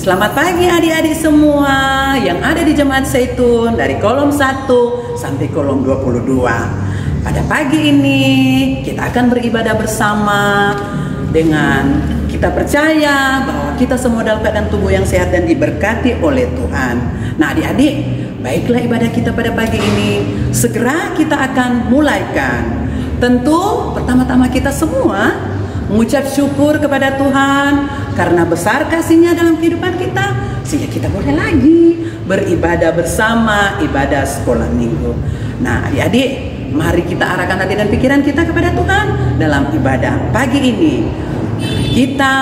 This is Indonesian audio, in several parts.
Selamat pagi adik-adik semua yang ada di Jemaat Zaitun dari kolom 1 sampai kolom 22. Pada pagi ini kita akan beribadah bersama dengan kita percaya bahwa kita semua dalam keadaan tubuh yang sehat dan diberkati oleh Tuhan. Nah adik-adik, baiklah ibadah kita pada pagi ini segera kita akan mulaikan. Tentu pertama-tama kita semua mengucap syukur kepada Tuhan karena besar kasih-Nya dalam kehidupan kita, sehingga kita boleh lagi beribadah bersama ibadah sekolah minggu. Nah adik-adik, mari kita arahkan hati dan pikiran kita kepada Tuhan dalam ibadah pagi ini. Kita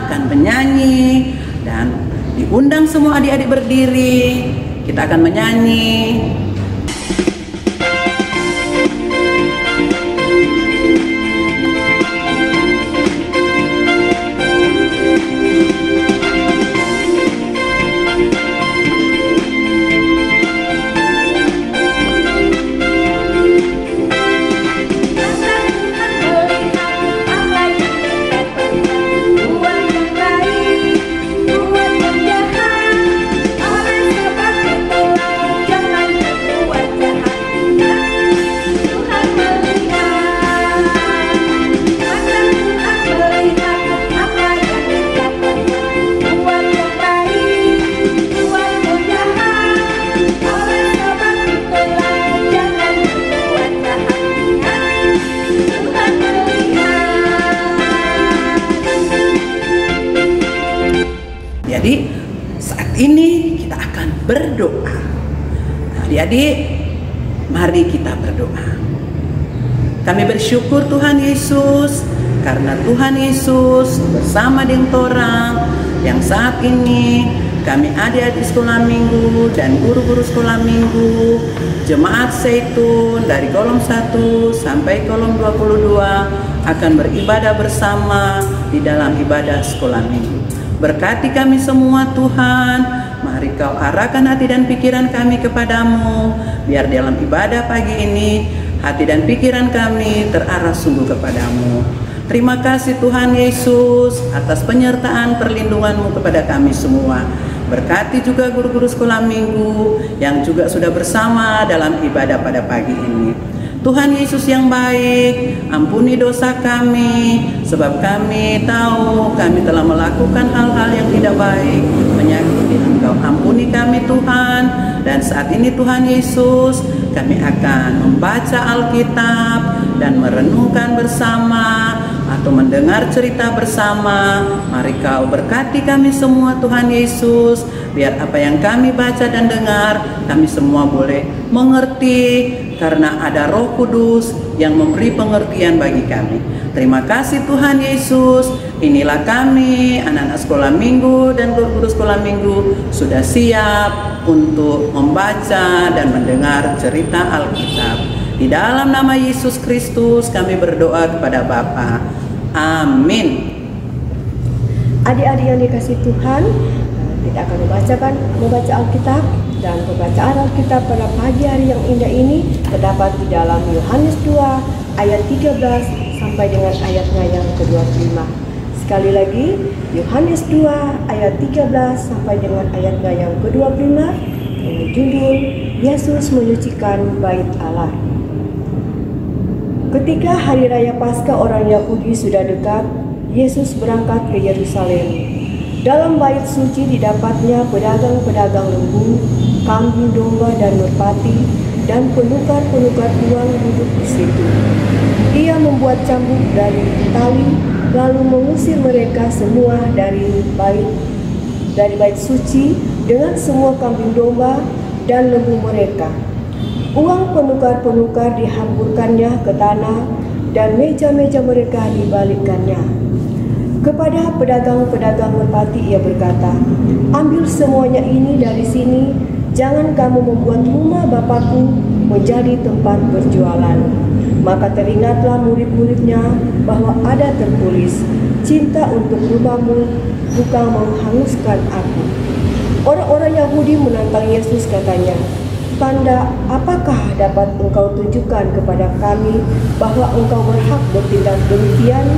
akan menyanyi dan diundang semua adik-adik berdiri. Kita akan menyanyi. Jadi saat ini kita akan berdoa. Adik-adik, mari kita berdoa. Kami bersyukur Tuhan Yesus karena Tuhan Yesus bersama dengan orang yang saat ini kami adik-adik sekolah minggu dan guru-guru sekolah minggu Jemaat Zaitun dari kolom 1 sampai kolom 22 akan beribadah bersama di dalam ibadah sekolah minggu. Berkati kami semua Tuhan, mari Kau arahkan hati dan pikiran kami kepadamu, biar dalam ibadah pagi ini hati dan pikiran kami terarah sungguh kepadamu. Terima kasih Tuhan Yesus atas penyertaan perlindungan-Mu kepada kami semua. Berkati juga guru-guru sekolah minggu yang juga sudah bersama dalam ibadah pada pagi ini. Tuhan Yesus yang baik, ampuni dosa kami, sebab kami tahu kami telah melakukan hal-hal yang tidak baik, menyakiti Engkau. Ampuni kami Tuhan, dan saat ini Tuhan Yesus, kami akan membaca Alkitab dan merenungkan bersama atau mendengar cerita bersama. Mari Kau berkati kami semua Tuhan Yesus, biar apa yang kami baca dan dengar, kami semua boleh mengerti, karena ada Roh Kudus yang memberi pengertian bagi kami. Terima kasih Tuhan Yesus. Inilah kami, anak-anak sekolah minggu dan guru-guru sekolah minggu, sudah siap untuk membaca dan mendengar cerita Alkitab. Di dalam nama Yesus Kristus kami berdoa kepada Bapa. Amin. Adik-adik yang dikasihi Tuhan, kita akan membaca Alkitab, dan pembacaan Alkitab pada pagi hari yang indah ini terdapat di dalam Yohanes 2 ayat 13 sampai dengan ayatnya yang ke-25. Sekali lagi, Yohanes 2 ayat 13 sampai dengan ayatnya yang ke-25 dengan judul Yesus menyucikan bait Allah. Ketika hari raya Paskah orang Yahudi sudah dekat, Yesus berangkat ke Yerusalem. Dalam bait suci didapatnya pedagang-pedagang lembu, kambing domba dan merpati, dan penukar-penukar uang duduk di situ. Ia membuat cambuk dari tali, lalu mengusir mereka semua dari bait suci dengan semua kambing domba dan lembu mereka. Uang penukar-penukar dihamburkannya ke tanah, dan meja-meja mereka dibalikkannya. Kepada pedagang-pedagang merpati ia berkata, "Ambil semuanya ini dari sini, jangan kamu membuat rumah Bapakku menjadi tempat berjualan." Maka teringatlah murid-muridnya bahwa ada tertulis, "Cinta untuk rumahmu bukan menghanguskan aku." Orang-orang Yahudi menantang Yesus, katanya, "Tanda apakah dapat engkau tunjukkan kepada kami bahwa engkau berhak bertindak demikian?"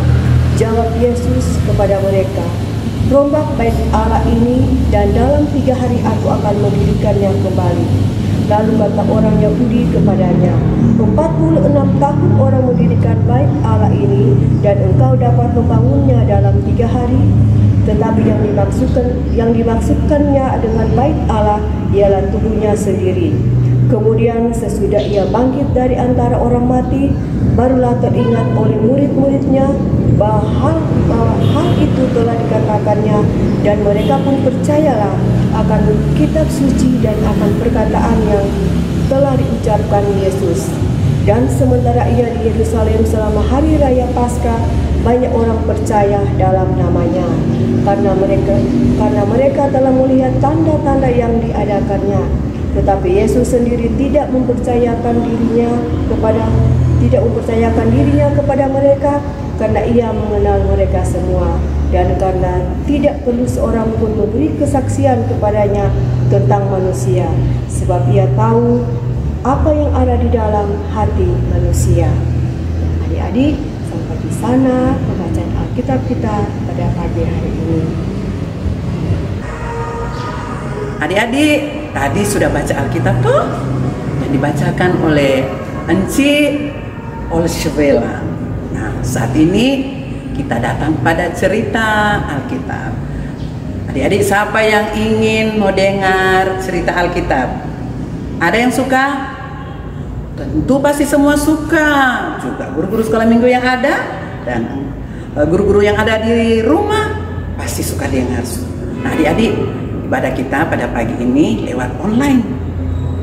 Jawab Yesus kepada mereka, rombak bait Allah ini, dan dalam 3 hari aku akan mendirikannya kembali. Lalu kata orang Yahudi kepadanya, 46 tahun orang mendirikan bait Allah ini, dan engkau dapat membangunnya dalam 3 hari. Tetapi yang dimaksudkannya dengan bait Allah ialah tubuhnya sendiri. Kemudian sesudah ia bangkit dari antara orang mati, barulah teringat oleh murid-muridnya bahwa hal itu telah dikatakannya, dan mereka pun percayalah akan kitab suci dan akan perkataan yang telah diucapkan Yesus. Dan sementara ia di Yerusalem selama hari raya Paskah, banyak orang percaya dalam namanya, karena mereka telah melihat tanda-tanda yang diadakannya. Tetapi Yesus sendiri tidak mempercayakan dirinya kepada mereka, karena ia mengenal mereka semua, dan karena tidak perlu seorang pun memberi kesaksian kepadanya tentang manusia, sebab ia tahu apa yang ada di dalam hati manusia. Adik-adik, sampai di sana pembacaan Alkitab kita pada pagi hari ini. Adik-adik, tadi sudah baca Alkitab tuh yang dibacakan oleh Enci Olshvela. Nah, saat ini kita datang pada cerita Alkitab. Adik-adik, siapa yang ingin mau dengar cerita Alkitab? Ada yang suka? Tentu pasti semua suka. Juga guru-guru sekolah minggu yang ada dan guru-guru yang ada di rumah pasti suka dengar. Nah, adik-adik, ibadah kita pada pagi ini lewat online.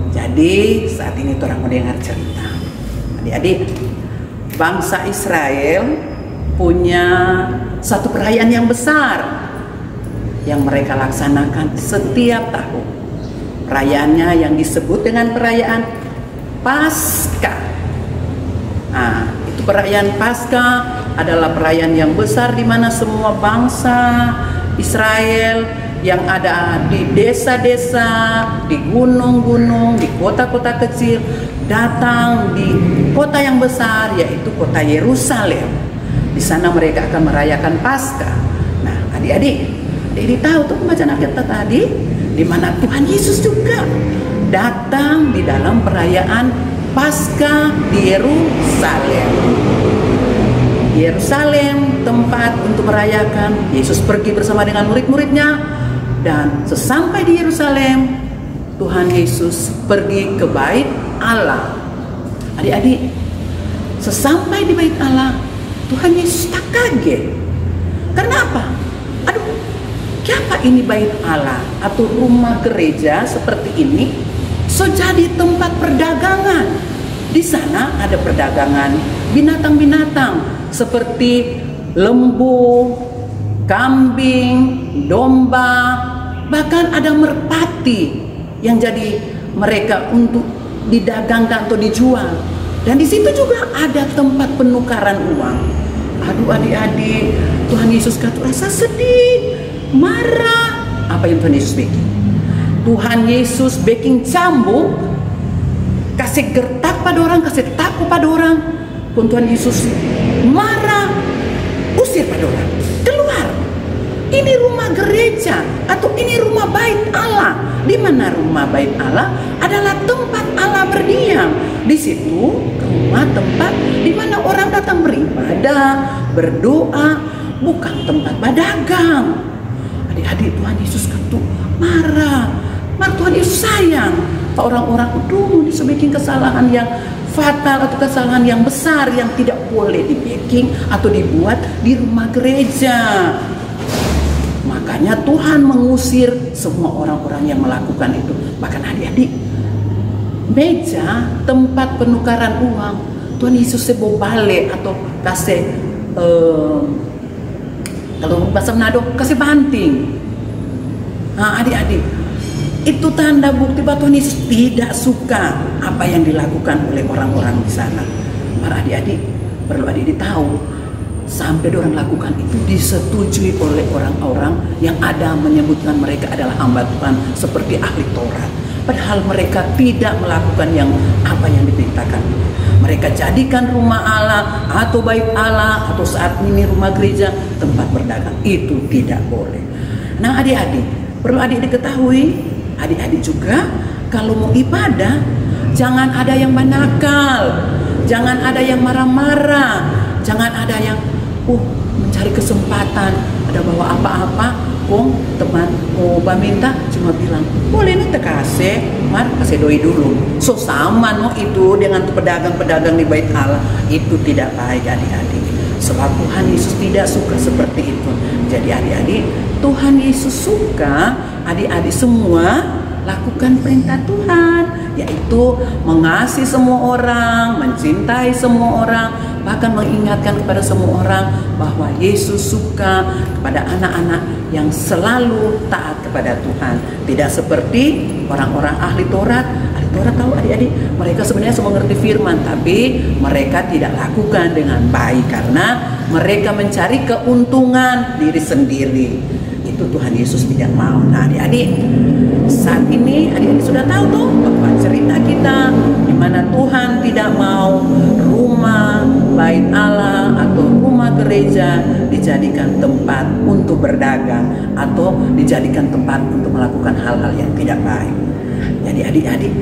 Jadi saat ini orang mau dengar cerita. Adik-adik, bangsa Israel punya satu perayaan yang besar yang mereka laksanakan setiap tahun. Perayaannya yang disebut dengan perayaan Paskah. Nah, itu perayaan Paskah adalah perayaan yang besar di mana semua bangsa Israel yang ada di desa-desa, di gunung-gunung, di kota-kota kecil, datang di kota yang besar, yaitu kota Yerusalem. Di sana mereka akan merayakan Paskah. Nah, adik-adik tahu tuh pembacaan Alkitab tadi, di mana Tuhan Yesus juga datang di dalam perayaan Paskah di Yerusalem. Yerusalem tempat untuk merayakan. Yesus pergi bersama dengan murid-muridnya, dan sesampai di Yerusalem, Tuhan Yesus pergi ke bait Allah. Adik-adik, sesampai di bait Allah, Tuhan Yesus tak kaget. Karena apa? Aduh, siapa ini bait Allah atau rumah gereja seperti ini? So jadi tempat perdagangan. Di sana ada perdagangan binatang-binatang seperti lembu, kambing, domba, bahkan ada merpati yang jadi mereka untuk didagangkan atau dijual. Dan di situ juga ada tempat penukaran uang. Aduh adik-adik, Tuhan Yesus rasa sedih, marah. Apa yang Tuhan Yesus bikin? Tuhan Yesus bikin cambuk, kasih gertak pada orang, kasih tapu pada orang. Pun Tuhan Yesus marah, usir pada orang, keluar. Ini rumah gereja atau ini rumah bait Allah. Di mana rumah bait Allah adalah tempat Allah berdiam. Di situ rumah tempat di mana orang datang beribadah, berdoa, bukan tempat berdagang. Adik-adik, Tuhan Yesus itu marah. Tuhan Yesus sayang orang-orang itu disebikin kesalahan yang fatal atau kesalahan yang besar yang tidak boleh dibikin atau dibuat di rumah gereja. Makanya Tuhan mengusir semua orang-orang yang melakukan itu. Bahkan adik-adik, meja tempat penukaran uang Tuhan Yesus sebobale atau kasih kalau bahasa Manado kasih banting. Nah, adik-adik, itu tanda bukti bahwa Tuhan Yesus tidak suka apa yang dilakukan oleh orang-orang di sana. Para adik-adik, perlu adik-adik tahu, sampai orang lakukan itu disetujui oleh orang-orang yang ada menyebutkan mereka adalah hamba Tuhan seperti ahli Taurat. padahal mereka tidak melakukan apa yang diperintahkan. Mereka jadikan rumah Allah atau bait Allah atau saat ini rumah gereja tempat berdagang. Itu tidak boleh. Nah adik-adik, perlu adik-adik ketahui, adik-adik juga kalau mau ibadah jangan ada yang manakal, jangan ada yang marah-marah, jangan ada yang mencari kesempatan, ada bawa apa-apa. Teman mau minta cuma bilang boleh nih kasih doi dulu. So sama itu dengan pedagang-pedagang di bait Allah. Itu tidak baik adik-adik. Sebab Tuhan Yesus tidak suka seperti itu. Jadi adik-adik, Tuhan Yesus suka adik-adik semua lakukan perintah Tuhan, yaitu mengasihi semua orang, mencintai semua orang, bahkan mengingatkan kepada semua orang bahwa Yesus suka kepada anak-anak yang selalu taat kepada Tuhan. Tidak seperti orang-orang ahli Taurat. Ahli Taurat tahu adik-adik, mereka sebenarnya semua mengerti firman, tapi mereka tidak lakukan dengan baik karena mereka mencari keuntungan diri sendiri. Itu Tuhan Yesus tidak mau. Nah adik-adik, saat ini adik-adik sudah tahu tuh bahwa cerita kita di mana Tuhan tidak mau rumah bait Allah atau rumah gereja dijadikan tempat untuk berdagang atau dijadikan tempat untuk melakukan hal-hal yang tidak baik. Jadi adik-adik,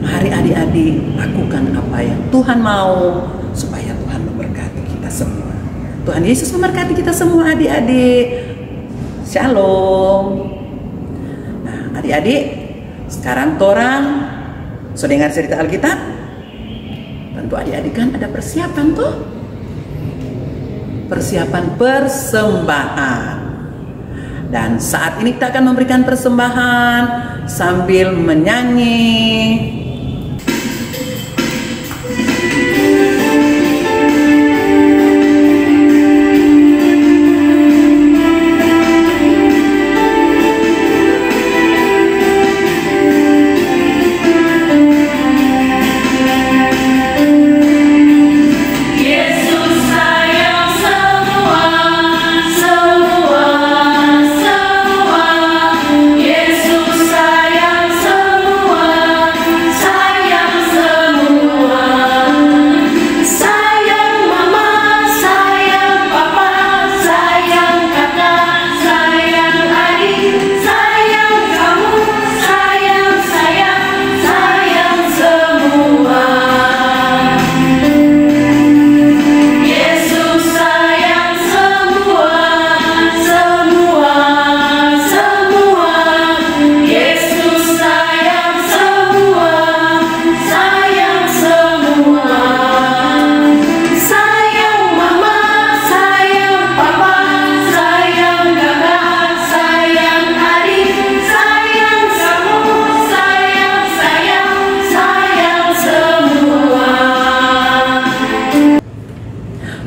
mari adik-adik lakukan apa yang Tuhan mau supaya Tuhan memberkati kita semua. Tuhan Yesus memberkati kita semua adik-adik. Shalom. Nah adik-adik, sekarang torang sudah dengar cerita Alkitab? Tentu adik-adik kan ada persiapan tuh. Persiapan persembahan. Dan saat ini kita akan memberikan persembahan sambil menyanyi.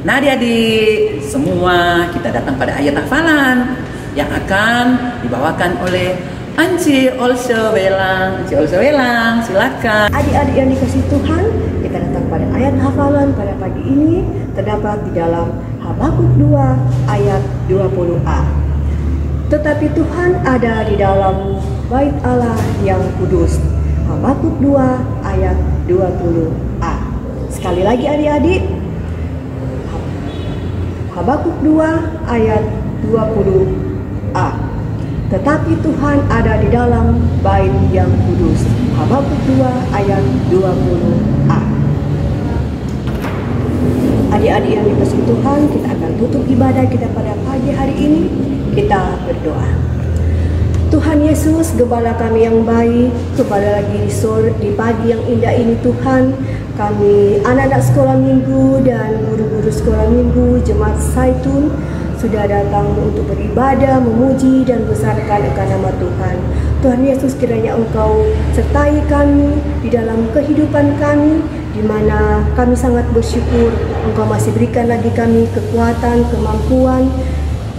Nah adik-adik, semua kita datang pada ayat hafalan yang akan dibawakan oleh Anci Olsewelang. Anci Olsewelang, silakan. Adik-adik yang dikasihi Tuhan, kita datang pada ayat hafalan pada pagi ini terdapat di dalam Habakuk 2 ayat 20a. Tetapi Tuhan ada di dalam bait Allah yang kudus. Habakuk 2 ayat 20a. Sekali lagi adik-adik, Habakuk 2 ayat 20a. Tetapi Tuhan ada di dalam bait yang kudus. Habakuk 2 ayat 20a. Adik-adik yang dikasihi Tuhan, kita akan tutup ibadah kita pada pagi hari ini. Kita berdoa. Tuhan Yesus, Gembala kami yang baik, kembali lagi di pagi yang indah ini Tuhan. Kami anak-anak sekolah minggu dan guru-guru sekolah minggu Jemaat Zaitun sudah datang untuk beribadah, memuji dan besarkan akan nama Tuhan. Tuhan Yesus, kiranya Engkau sertai kami di dalam kehidupan kami, di mana kami sangat bersyukur Engkau masih berikan lagi kami kekuatan, kemampuan,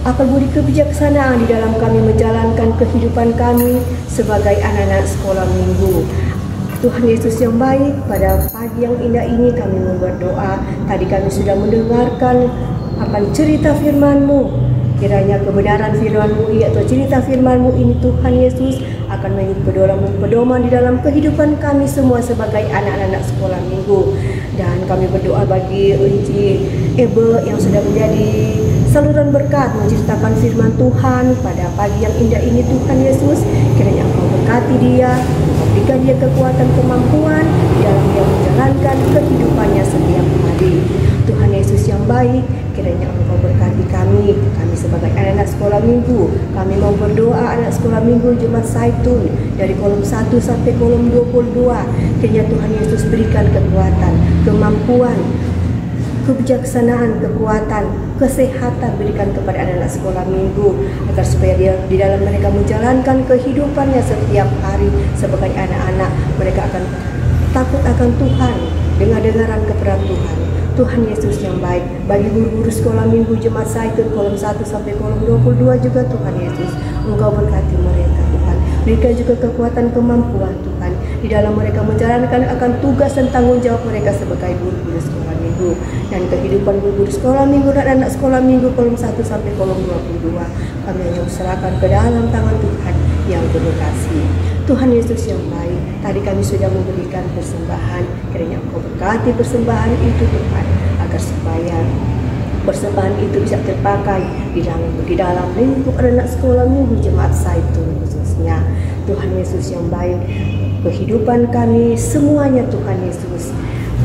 akal budi kebijaksanaan di dalam kami menjalankan kehidupan kami sebagai anak-anak sekolah minggu. Tuhan Yesus yang baik, pada pagi yang indah ini kami membuat doa. Tadi kami sudah mendengarkan akan cerita firman-Mu Kiranya kebenaran firman-Mu atau cerita firman-Mu ini Tuhan Yesus akan menjadi pedoman di dalam kehidupan kami semua sebagai anak-anak sekolah minggu. Dan kami berdoa bagi Unci Ebe yang sudah menjadi saluran berkat menceritakan firman Tuhan pada pagi yang indah ini Tuhan Yesus. Kiranya Engkau berkati dia, berikan dia kekuatan kemampuan di dalam dia menjalankan kehidupannya setiap hari. Tuhan Yesus yang baik, kiranya Engkau berkati kami sebagai anak-anak sekolah minggu. Kami mau berdoa anak sekolah minggu Jemaat Zaitun dari kolom 1 sampai kolom 22. Kiranya Tuhan Yesus berikan kekuatan, kemampuan, kebijaksanaan, kekuatan, kesehatan berikan kepada anak-anak sekolah minggu agar supaya dia di dalam mereka menjalankan kehidupannya setiap hari sebagai anak-anak. Mereka akan takut akan Tuhan, dengar-dengaran kepada Tuhan. Tuhan Yesus yang baik, bagi guru-guru sekolah minggu Jemaat Zaitun kolom 1 sampai kolom 22 juga Tuhan Yesus, Engkau berkati mereka Tuhan. Berikan juga kekuatan kemampuan Tuhan di dalam mereka menjalankan akan tugas dan tanggung jawab mereka sebagai guru-guru sekolah minggu. Dan kehidupan guru-guru sekolah minggu dan anak sekolah minggu kolom 1 sampai kolom 22 kami hanya serahkan ke dalam tangan Tuhan yang penuh kasih. Tuhan Yesus yang baik, tadi kami sudah memberikan persembahan, kiranya Engkau berkati persembahan itu Tuhan, agar supaya persembahan itu bisa terpakai di dalam lingkup anak sekolah minggu Jemaat Zaitun khususnya. Tuhan Yesus yang baik, kehidupan kami semuanya Tuhan Yesus,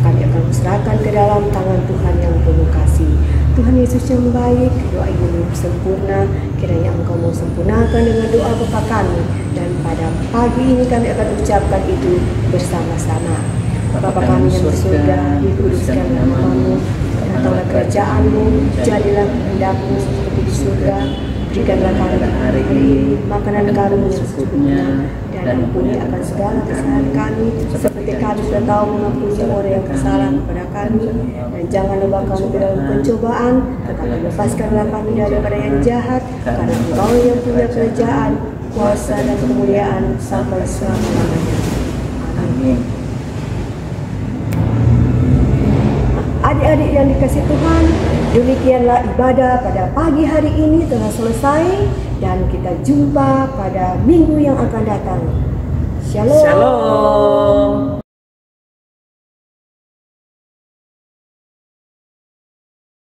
kami akan serahkan ke dalam tangan Tuhan yang penuh kasih. Tuhan Yesus yang baik, doa ini belum sempurna, kiranya Engkau mau sempurnakan dengan doa Bapa kami. Dan pada pagi ini kami akan ucapkan itu bersama-sama. Bapa kami yang di surga, dikuduskan nama-Mu, datanglah kerajaan-Mu, jadilah kehendak-Mu seperti di surga. Berikanlah kami hari ini makanan kami yang secukupnya, dan ampuni akan segala kesalahan kami, seperti kami sudah tahu mengampuni orang yang bersalah kepada kami. Dan jangan bawa kami ke dalam pencobaan, tetapi lepaskanlah kami daripada yang jahat, karena Engkau yang punya kerajaan, kuasa dan kemuliaan sampai selama-lamanya. Amin. Adik-adik yang dikasihi Tuhan, demikianlah ibadah pada pagi hari ini telah selesai, dan kita jumpa pada minggu yang akan datang. Shalom. Shalom.